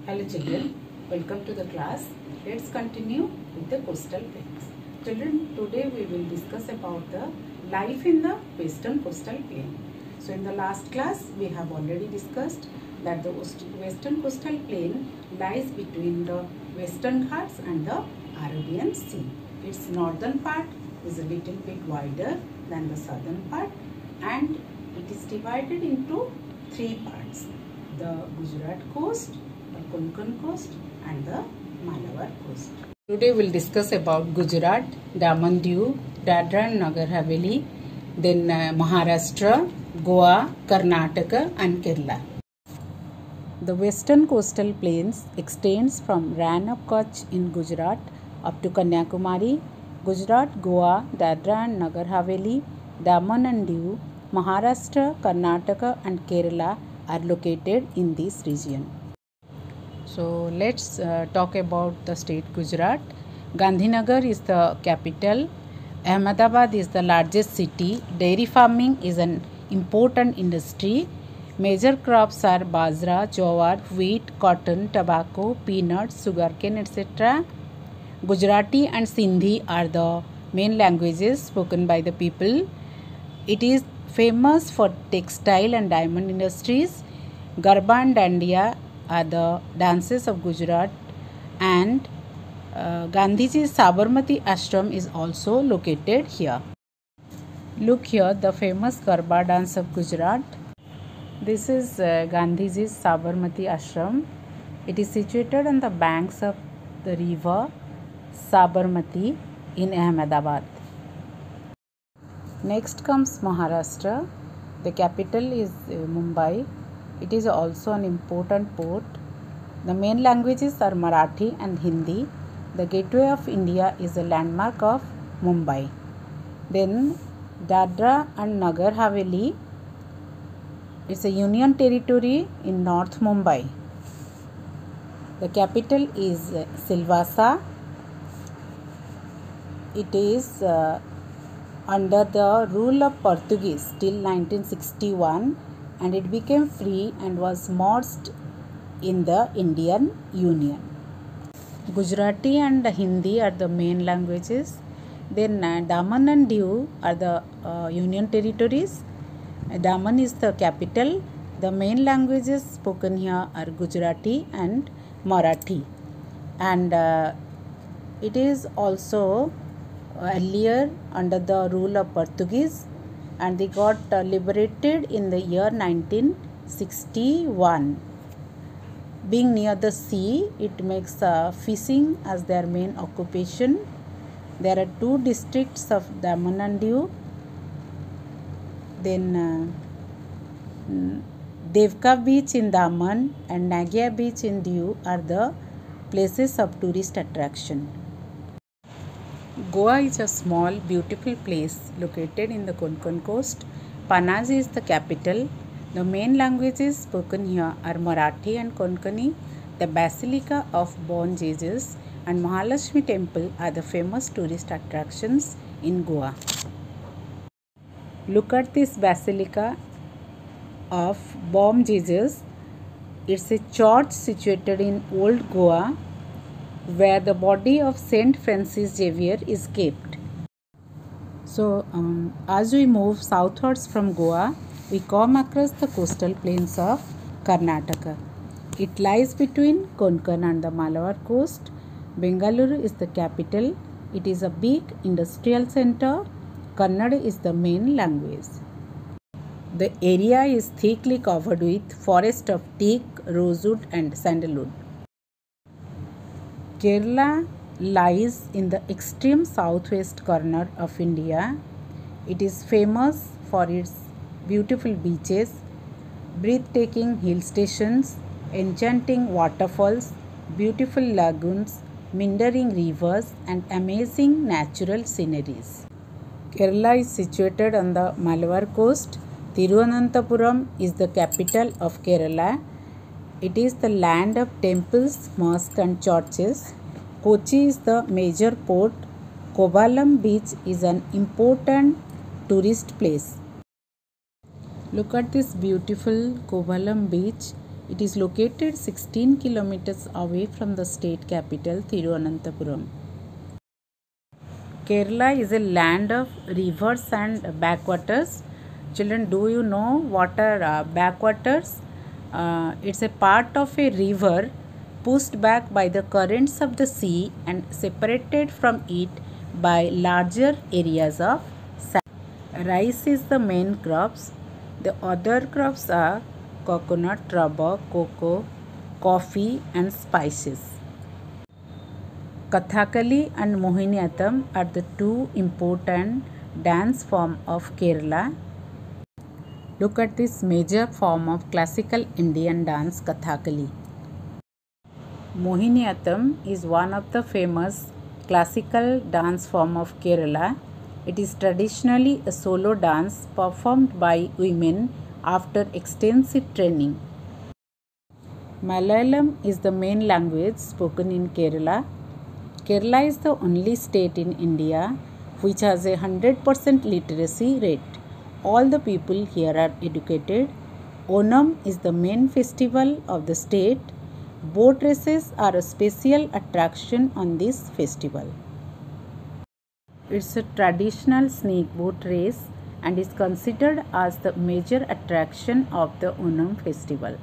Hello children, welcome to the class. Let's continue with the coastal plains. Children, today we will discuss about the life in the western coastal plain. So in the last class we have already discussed that the western coastal plain lies between the Western Ghats and the Arabian Sea. Its northern part is a little bit wider than the southern part and it is divided into three parts: the Gujarat coast, the Konkan coast and the Malabar coast. Today we will discuss about Gujarat, Daman Diu, Dadra and Nagar Haveli, then Maharashtra, Goa, Karnataka and Kerala. The western coastal plains extends from Rann of Kutch in Gujarat up to Kanyakumari. Gujarat, Goa, Dadra and Nagar Haveli, Daman and Diu, Maharashtra, Karnataka and Kerala are located in this region. So let's talk about the state Gujarat. Gandhinagar is the capital. Ahmedabad is the largest city. Dairy farming is an important industry. Major crops are bajra, jowar, wheat, cotton, tobacco, peanuts, sugarcane, etc. Gujarati and Sindhi are the main languages spoken by the people. It is famous for textile and diamond industries. Garba and Dandiya are the dances of Gujarat, and Gandhiji's Sabarmati Ashram is also located here. Look here, the famous Garba dance of Gujarat. This is Gandhiji's Sabarmati Ashram. It is situated on the banks of the river Sabarmati in Ahmedabad. Next comes Maharashtra. The capital is Mumbai. It is also an important port. The main languages are Marathi and Hindi. The Gateway of India is a landmark of Mumbai. Then Dadra and Nagar Haveli is a union territory in North Mumbai. The capital is Silvassa. It is under the rule of Portuguese till 1961 and it became free and was merged in the Indian Union. Gujarati and Hindi are the main languages. Then Daman and Diu are the union territories. Daman is the capital. The main languages spoken here are Gujarati and Marathi. And it is also earlier under the rule of Portuguese and they got liberated in the year 1961. Being near the sea, it makes fishing as their main occupation. There are two districts of Daman and Diu. Then Devka beach in Daman and Nagia beach in Diu are the places of tourist attraction. Goa is a small, beautiful place located in the Konkan coast. Panaji is the capital. The main languages spoken here are Marathi and Konkani. The Basilica of Born Jesus and Mahalakshmi temple are the famous tourist attractions in Goa. Look at this Basilica of Born Jesus. It's a church situated in Old Goa where the body of Saint Francis Xavier is kept. So as we move southwards from Goa, we come across the coastal plains of Karnataka. It lies between Konkan and the Malabar coast. Bengaluru is the capital. It is a big industrial center. Kannada is the main language. The area is thickly covered with forest of teak, rosewood and sandalwood. Kerala lies in the extreme southwest corner of India. It is famous for its beautiful beaches, breathtaking hill stations, enchanting waterfalls, beautiful lagoons, meandering rivers and amazing natural sceneries. Kerala is situated on the Malabar coast. Thiruvananthapuram is the capital of Kerala. It is the land of temples, mosques and churches. Kochi is the major port. Kovalam beach is an important tourist place. Look at this beautiful Kovalam beach. It is located 16 kilometers away from the state capital Thiruvananthapuram. Kerala is a land of rivers and backwaters. Children, do you know what are backwaters? It's a part of a river pushed back by the currents of the sea and separated from it by larger areas of sand. Rice is the main crops. The other crops are coconut, rubber, cocoa, coffee and spices. Kathakali and Mohiniyattam are the two important dance forms of Kerala. Look at this major form of classical Indian dance, Kathakali. Mohiniyattam is one of the famous classical dance form of Kerala. It is traditionally a solo dance performed by women after extensive training. Malayalam is the main language spoken in Kerala. Kerala is the only state in India which has a 100% literacy rate. All the people here are educated. Onam is the main festival of the state. Boat races are a special attraction on this festival. It's a traditional snake boat race and is considered as the major attraction of the Onam festival.